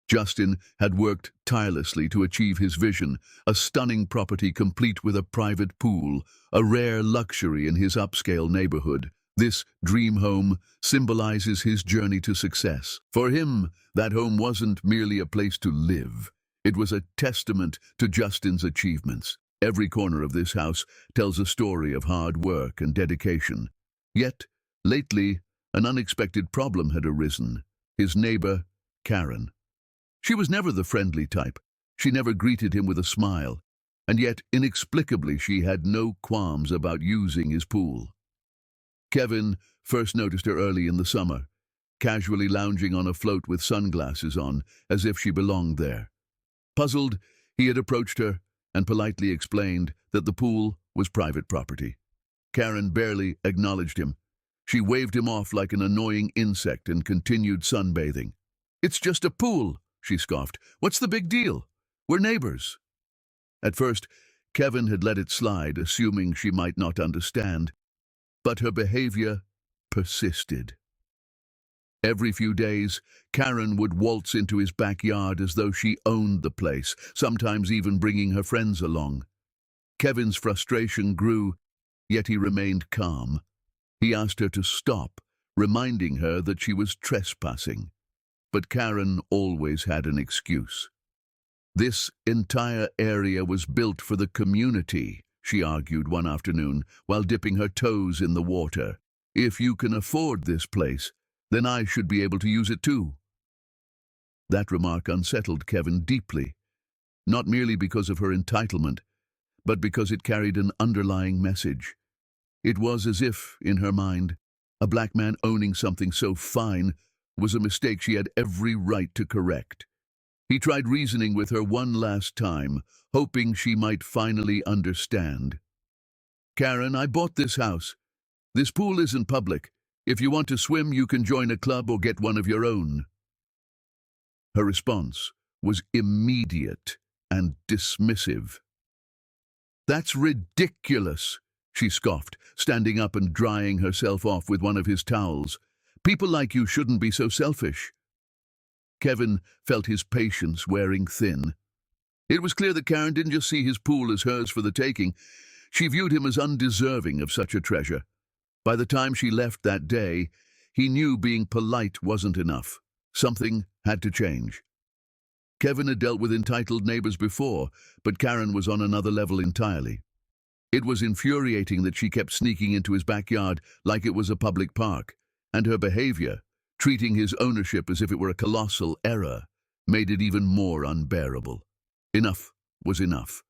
Justin had worked tirelessly to achieve his vision, a stunning property complete with a private pool, a rare luxury in his upscale neighborhood. This dream home symbolizes his journey to success. For him, that home wasn't merely a place to live. It was a testament to Justin's achievements. Every corner of this house tells a story of hard work and dedication. Yet, lately, an unexpected problem had arisen. His neighbor, Karen. She was never the friendly type. She never greeted him with a smile. And yet, inexplicably, she had no qualms about using his pool. Kevin first noticed her early in the summer, casually lounging on a float with sunglasses on, as if she belonged there. Puzzled, he had approached her and politely explained that the pool was private property. Karen barely acknowledged him. She waved him off like an annoying insect and continued sunbathing. "It's just a pool," she scoffed. "What's the big deal? We're neighbors." At first, Kevin had let it slide, assuming she might not understand, but her behavior persisted. Every few days, Karen would waltz into his backyard as though she owned the place, sometimes even bringing her friends along. Kevin's frustration grew, yet he remained calm. He asked her to stop, reminding her that she was trespassing. But Karen always had an excuse. "This entire area was built for the community," she argued one afternoon while dipping her toes in the water. "If you can afford this place, then I should be able to use it too." That remark unsettled Kevin deeply, not merely because of her entitlement, but because it carried an underlying message. It was as if, in her mind, a black man owning something so fine was a mistake she had every right to correct. He tried reasoning with her one last time, hoping she might finally understand. "Karen, I bought this house. This pool isn't public. If you want to swim, you can join a club or get one of your own." Her response was immediate and dismissive. "That's ridiculous," she scoffed, standing up and drying herself off with one of his towels. "People like you shouldn't be so selfish." Kevin felt his patience wearing thin. It was clear that Karen didn't just see his pool as hers for the taking. She viewed him as undeserving of such a treasure. By the time she left that day, he knew being polite wasn't enough. Something had to change. Kevin had dealt with entitled neighbors before, but Karen was on another level entirely. It was infuriating that she kept sneaking into his backyard like it was a public park, and her behavior, treating his ownership as if it were a colossal error, made it even more unbearable. Enough was enough.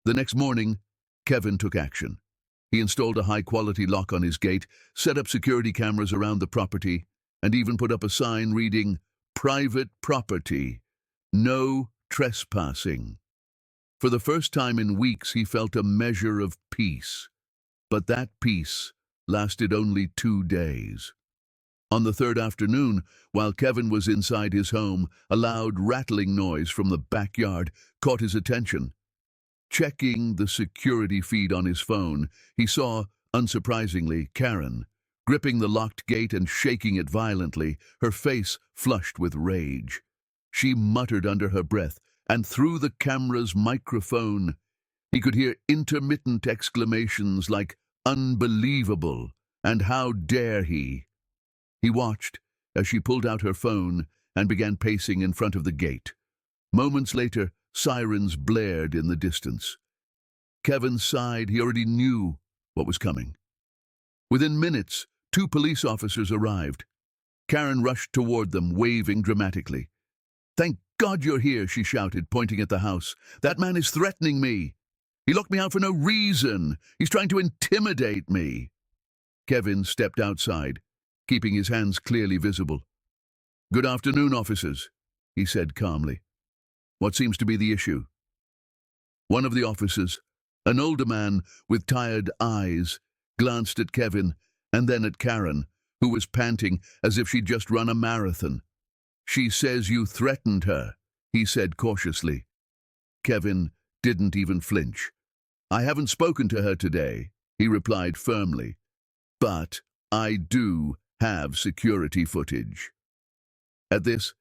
The next morning, Kevin took action. He installed a high-quality lock on his gate, set up security cameras around the property, and even put up a sign reading, "Private property, no trespassing." For the first time in weeks, he felt a measure of peace. But that peace lasted only 2 days. On the third afternoon, while Kevin was inside his home, a loud rattling noise from the backyard caught his attention. Checking the security feed on his phone, he saw, unsurprisingly, Karen, gripping the locked gate and shaking it violently, her face flushed with rage. She muttered under her breath, and through the camera's microphone, he could hear intermittent exclamations like, "Unbelievable," and "How dare he?" He watched as she pulled out her phone and began pacing in front of the gate. Moments later, sirens blared in the distance. Kevin sighed. He already knew what was coming. Within minutes, 2 police officers arrived. Karen rushed toward them, waving dramatically. "Thank God you're here," she shouted, pointing at the house. "That man is threatening me. He locked me out for no reason. He's trying to intimidate me." Kevin stepped outside, keeping his hands clearly visible. "Good afternoon, officers," he said calmly. "What seems to be the issue?" One of the officers, an older man with tired eyes, glanced at Kevin and then at Karen, who was panting as if she'd just run a marathon. "She says you threatened her," he said cautiously. Kevin didn't even flinch. "I haven't spoken to her today," he replied firmly. "But I do have security footage." At this,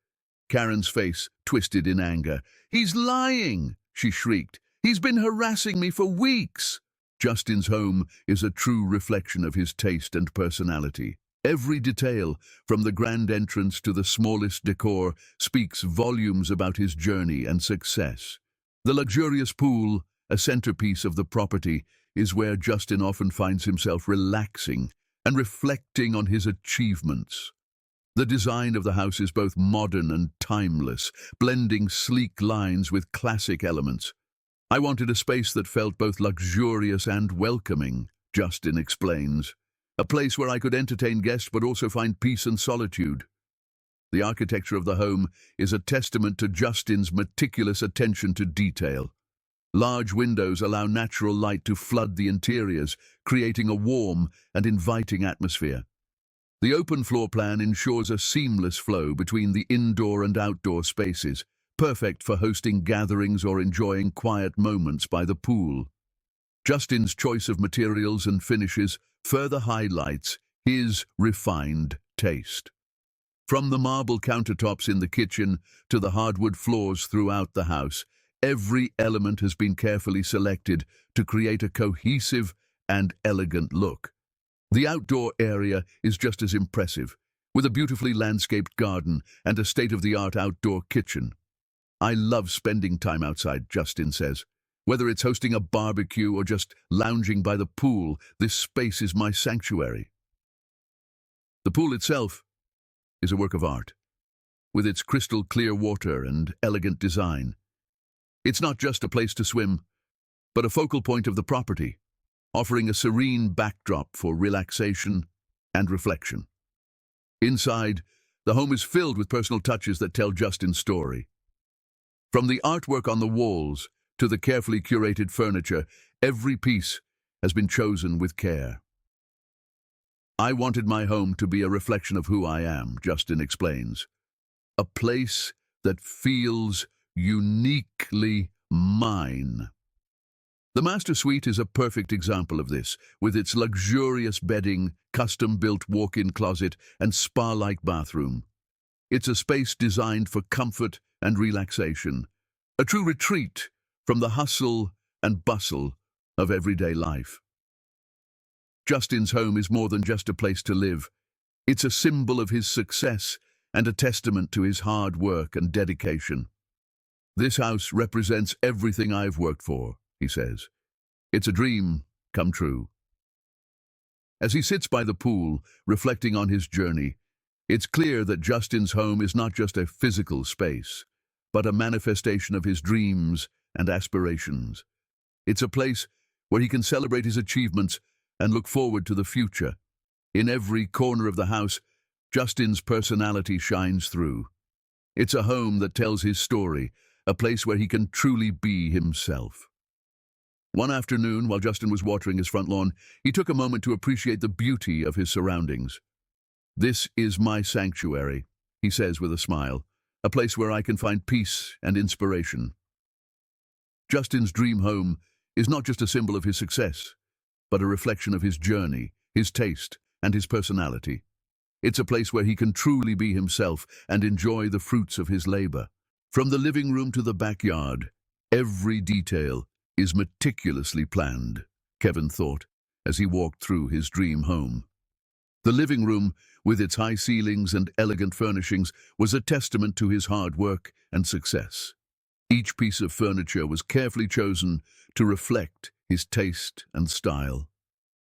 Karen's face twisted in anger. "He's lying!" she shrieked. "He's been harassing me for weeks!" Justin's home is a true reflection of his taste and personality. Every detail, from the grand entrance to the smallest decor, speaks volumes about his journey and success. The luxurious pool, a centerpiece of the property, is where Justin often finds himself relaxing and reflecting on his achievements. The design of the house is both modern and timeless, blending sleek lines with classic elements. "I wanted a space that felt both luxurious and welcoming," Justin explains. "A place where I could entertain guests but also find peace and solitude." The architecture of the home is a testament to Justin's meticulous attention to detail. Large windows allow natural light to flood the interiors, creating a warm and inviting atmosphere. The open floor plan ensures a seamless flow between the indoor and outdoor spaces, perfect for hosting gatherings or enjoying quiet moments by the pool. Justin's choice of materials and finishes further highlights his refined taste. From the marble countertops in the kitchen to the hardwood floors throughout the house, every element has been carefully selected to create a cohesive and elegant look. The outdoor area is just as impressive, with a beautifully landscaped garden and a state-of-the-art outdoor kitchen. "I love spending time outside," Justin says. "Whether it's hosting a barbecue or just lounging by the pool, this space is my sanctuary." The pool itself is a work of art, with its crystal clear water and elegant design. It's not just a place to swim, but a focal point of the property, offering a serene backdrop for relaxation and reflection. Inside, the home is filled with personal touches that tell Justin's story. From the artwork on the walls to the carefully curated furniture, every piece has been chosen with care. "I wanted my home to be a reflection of who I am," Justin explains. "A place that feels uniquely mine." The master suite is a perfect example of this, with its luxurious bedding, custom-built walk-in closet, and spa-like bathroom. It's a space designed for comfort and relaxation, a true retreat from the hustle and bustle of everyday life. Justin's home is more than just a place to live. It's a symbol of his success and a testament to his hard work and dedication. "This house represents everything I've worked for," he says. "It's a dream come true." As he sits by the pool, reflecting on his journey, it's clear that Justin's home is not just a physical space, but a manifestation of his dreams and aspirations. It's a place where he can celebrate his achievements and look forward to the future. In every corner of the house, Justin's personality shines through. It's a home that tells his story, a place where he can truly be himself. One afternoon, while Justin was watering his front lawn, he took a moment to appreciate the beauty of his surroundings. "This is my sanctuary," he says with a smile, "a place where I can find peace and inspiration." Justin's dream home is not just a symbol of his success, but a reflection of his journey, his taste, and his personality. It's a place where he can truly be himself and enjoy the fruits of his labor. From the living room to the backyard, every detail is meticulously planned, Kevin thought, as he walked through his dream home. The living room, with its high ceilings and elegant furnishings, was a testament to his hard work and success. Each piece of furniture was carefully chosen to reflect his taste and style.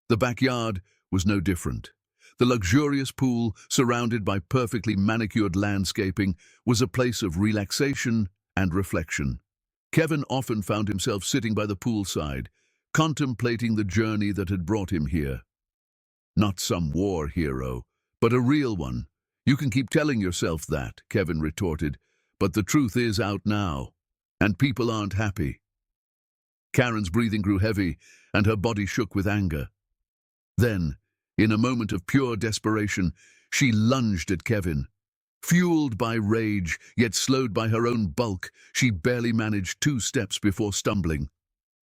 The backyard was no different. The luxurious pool, surrounded by perfectly manicured landscaping, was a place of relaxation and reflection. Kevin often found himself sitting by the poolside, contemplating the journey that had brought him here. "Not some war hero, but a real one. You can keep telling yourself that," Kevin retorted, "but the truth is out now, and people aren't happy." Karen's breathing grew heavy, and her body shook with anger. Then, in a moment of pure desperation, she lunged at Kevin. Fueled by rage, yet slowed by her own bulk, she barely managed 2 steps before stumbling.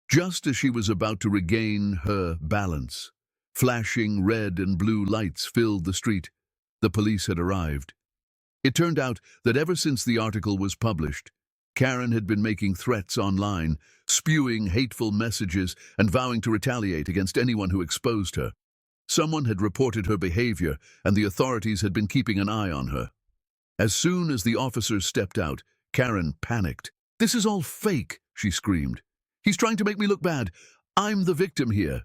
Just as she was about to regain her balance, flashing red and blue lights filled the street. The police had arrived. It turned out that ever since the article was published, Karen had been making threats online, spewing hateful messages and vowing to retaliate against anyone who exposed her. Someone had reported her behavior, and the authorities had been keeping an eye on her. As soon as the officers stepped out, Karen panicked. "This is all fake," she screamed. "He's trying to make me look bad. I'm the victim here."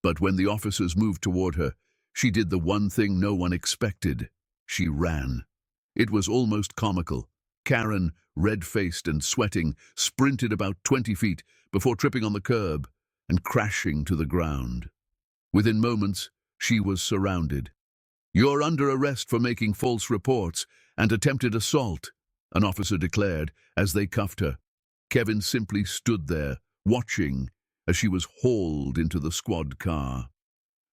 But when the officers moved toward her, she did the one thing no one expected. She ran. It was almost comical. Karen, red-faced and sweating, sprinted about 20 feet before tripping on the curb and crashing to the ground. Within moments, she was surrounded. "You're under arrest for making false reports and attempted assault," an officer declared as they cuffed her. Kevin simply stood there, watching as she was hauled into the squad car.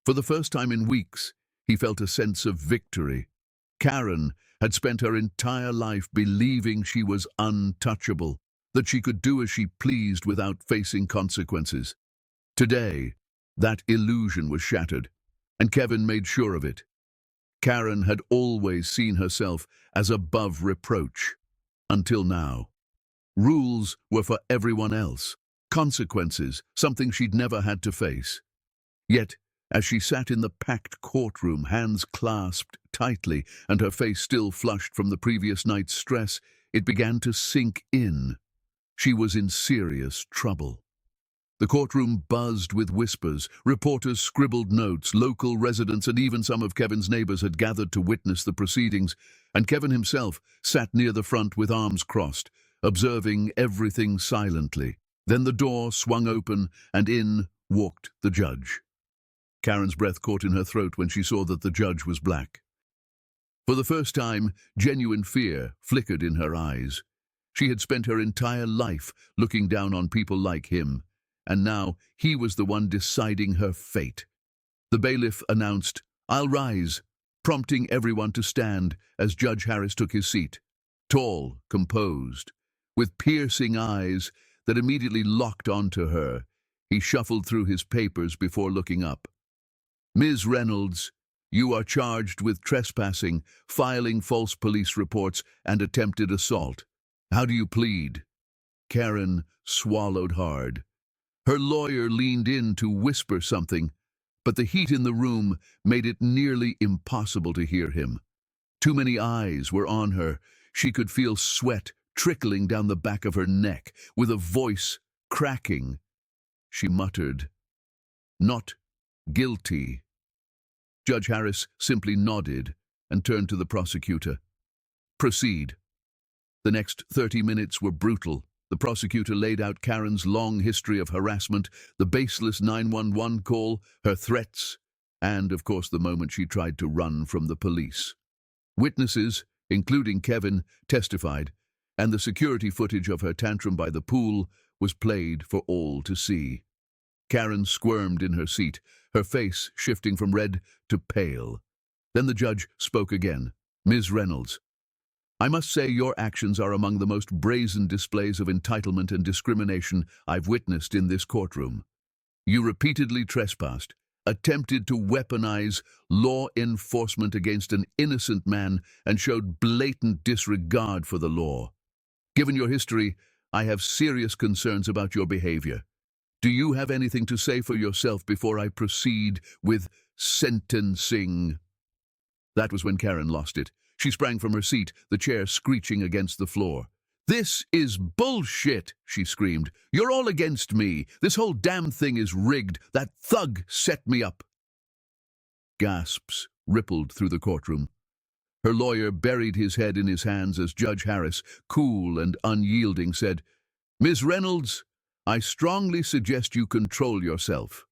For the first time in weeks, he felt a sense of victory. Karen had spent her entire life believing she was untouchable, that she could do as she pleased without facing consequences. Today, that illusion was shattered, and Kevin made sure of it. Karen had always seen herself as above reproach, until now. Rules were for everyone else, consequences, something she'd never had to face. Yet, as she sat in the packed courtroom, hands clasped tightly and her face still flushed from the previous night's stress, it began to sink in. She was in serious trouble. The courtroom buzzed with whispers. Reporters scribbled notes. Local residents and even some of Kevin's neighbors had gathered to witness the proceedings, and Kevin himself sat near the front with arms crossed, observing everything silently. Then the door swung open, and in walked the judge. Karen's breath caught in her throat when she saw that the judge was black. For the first time, genuine fear flickered in her eyes. She had spent her entire life looking down on people like him, and now he was the one deciding her fate. The bailiff announced, "I'll rise," prompting everyone to stand as Judge Harris took his seat. Tall, composed, with piercing eyes that immediately locked onto her, he shuffled through his papers before looking up. "Ms. Reynolds, you are charged with trespassing, filing false police reports, and attempted assault. How do you plead?" Karen swallowed hard. Her lawyer leaned in to whisper something, but the heat in the room made it nearly impossible to hear him. Too many eyes were on her. She could feel sweat trickling down the back of her neck, with a voice cracking. She muttered, "Not guilty." Judge Harris simply nodded and turned to the prosecutor. "Proceed." The next 30 minutes were brutal. The prosecutor laid out Karen's long history of harassment, the baseless 911 call, her threats, and, of course, the moment she tried to run from the police. Witnesses, including Kevin, testified, and the security footage of her tantrum by the pool was played for all to see. Karen squirmed in her seat, her face shifting from red to pale. Then the judge spoke again. "Ms. Reynolds, I must say your actions are among the most brazen displays of entitlement and discrimination I've witnessed in this courtroom. You repeatedly trespassed, attempted to weaponize law enforcement against an innocent man, and showed blatant disregard for the law. Given your history, I have serious concerns about your behavior. Do you have anything to say for yourself before I proceed with sentencing?" That was when Karen lost it. She sprang from her seat, the chair screeching against the floor. "This is bullshit," she screamed. "You're all against me. This whole damn thing is rigged. That thug set me up." Gasps rippled through the courtroom. Her lawyer buried his head in his hands as Judge Harris, cool and unyielding, said, "Ms. Reynolds, I strongly suggest you control yourself."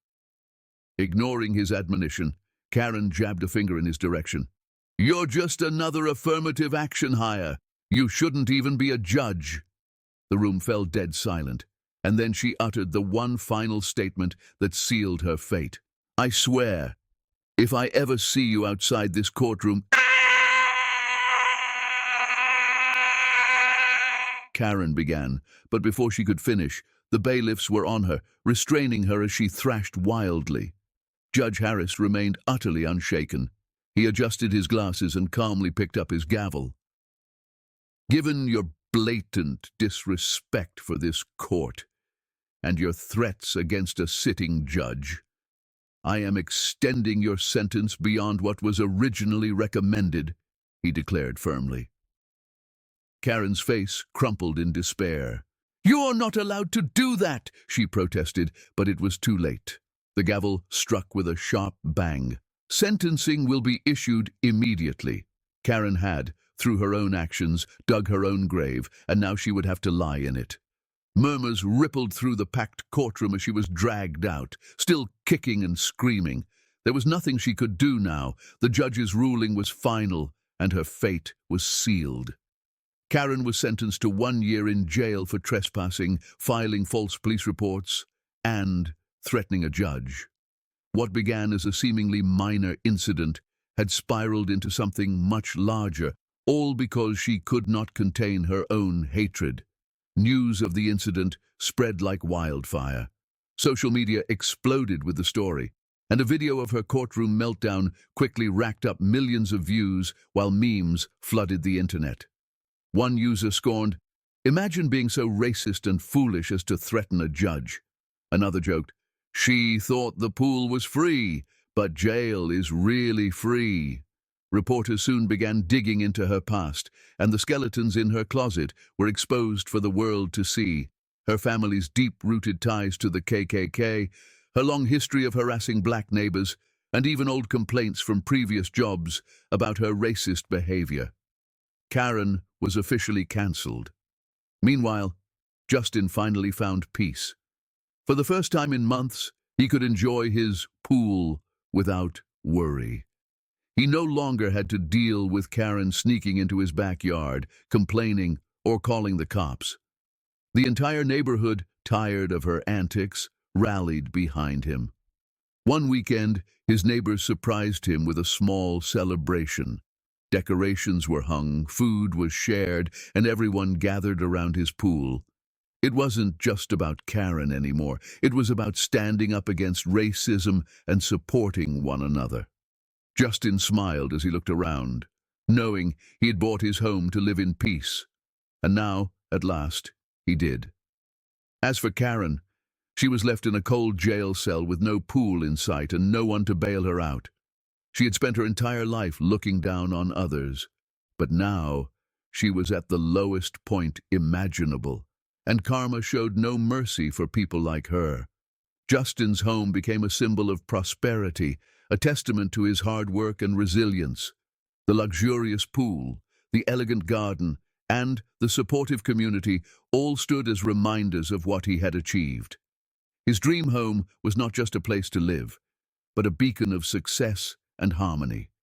Ignoring his admonition, Karen jabbed a finger in his direction. "You're just another affirmative action hire. You shouldn't even be a judge." The room fell dead silent, and then she uttered the one final statement that sealed her fate. "I swear, if I ever see you outside this courtroom..." Karen began, but before she could finish, the bailiffs were on her, restraining her as she thrashed wildly. Judge Harris remained utterly unshaken. He adjusted his glasses and calmly picked up his gavel. Given your blatant disrespect for this court and your threats against a sitting judge, I am extending your sentence beyond what was originally recommended, he declared firmly. Karen's face crumpled in despair. "You're not allowed to do that," she protested, but it was too late. The gavel struck with a sharp bang. Sentencing will be issued immediately. Karen had, through her own actions, dug her own grave, and now she would have to lie in it. Murmurs rippled through the packed courtroom as she was dragged out, still kicking and screaming. There was nothing she could do now. The judge's ruling was final, and her fate was sealed. Karen was sentenced to 1 year in jail for trespassing, filing false police reports, and threatening a judge. What began as a seemingly minor incident had spiraled into something much larger, all because she could not contain her own hatred. News of the incident spread like wildfire. Social media exploded with the story, and a video of her courtroom meltdown quickly racked up millions of views while memes flooded the internet. One user scorned, "Imagine being so racist and foolish as to threaten a judge." Another joked, "She thought the pool was free, but jail is really free." Reporters soon began digging into her past, and the skeletons in her closet were exposed for the world to see. Her family's deep-rooted ties to the KKK, her long history of harassing black neighbors, and even old complaints from previous jobs about her racist behavior. Karen was officially cancelled. Meanwhile, Justin finally found peace. For the first time in months, he could enjoy his pool without worry. He no longer had to deal with Karen sneaking into his backyard, complaining, or calling the cops. The entire neighborhood, tired of her antics, rallied behind him. One weekend, his neighbors surprised him with a small celebration. Decorations were hung, food was shared, and everyone gathered around his pool. It wasn't just about Karen anymore. It was about standing up against racism and supporting one another. Justin smiled as he looked around, knowing he had bought his home to live in peace. And now, at last, he did. As for Karen, she was left in a cold jail cell with no pool in sight and no one to bail her out. She had spent her entire life looking down on others, but now she was at the lowest point imaginable, and karma showed no mercy for people like her. Justin's home became a symbol of prosperity, a testament to his hard work and resilience. The luxurious pool, the elegant garden, and the supportive community all stood as reminders of what he had achieved. His dream home was not just a place to live, but a beacon of success and harmony.